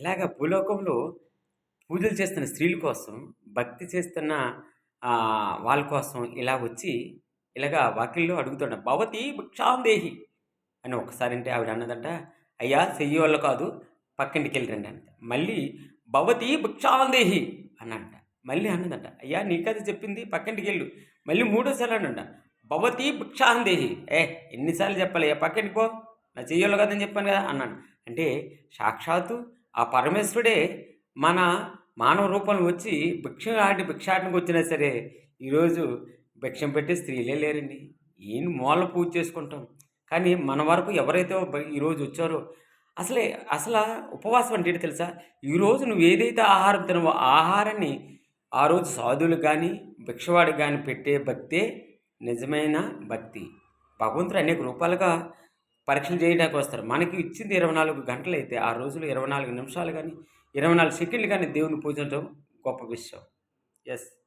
ఇలాగ భూలోకంలో పూజలు చేస్తున్న స్త్రీల కోసం, భక్తి చేస్తున్న వాళ్ళ కోసం ఇలా వచ్చి ఇలాగ వాకిల్లో అడుగుతుండ "భవతి భిక్షాం దేహి" అని ఒక్కసారంటే ఆవిడ అన్నదంట, "అయ్యా చెయ్యోళ్ళు కాదు పక్కింటికెళ్ళి రండి" అంట. మళ్ళీ "భవతి భిక్షాం దేహి" అనంట. మళ్ళీ అన్నదంట, "అయ్యా నీకదే చెప్పింది పక్కింటికెళ్ళు." మళ్ళీ మూడోసారి అనంట, "భవతి భిక్షాం దేహి." ఎన్ని సార్లు చెప్పాలయ్యా పక్కింటికి పో, నా చెయ్యోళ్ళు కాదని చెప్పాను కదా అన్నాడు. అంటే సాక్షాత్తు ఆ పరమేశ్వరుడే మన మానవ రూపంలో వచ్చి భిక్షాటనకు వచ్చినా సరే, ఈరోజు భిక్షం పెట్టే స్త్రీలే లేరండి. ఈయన మూల పూజ చేసుకుంటాం. కానీ మన వరకు ఎవరైతే ఈరోజు వచ్చారో అసలే ఉపవాసం అంటే ఏంటో తెలుసా? ఈరోజు నువ్వు ఏదైతే ఆహారం తినవో ఆ ఆహారాన్ని ఆ రోజు సాధువులకు గానీ, భిక్షవాడికి గానీ పెట్టే భక్తే నిజమైన భక్తి. భగవంతుడు అనేక రూపాలుగా పరీక్షలు చేయడానికి వస్తారు. మనకి ఇచ్చింది 24 గంటలైతే, ఆ రోజులో 24 నిమిషాలు గానీ, 24 సెకండ్లు గానీ దేవుడిని పూజించడం గొప్ప విషయం. యెస్.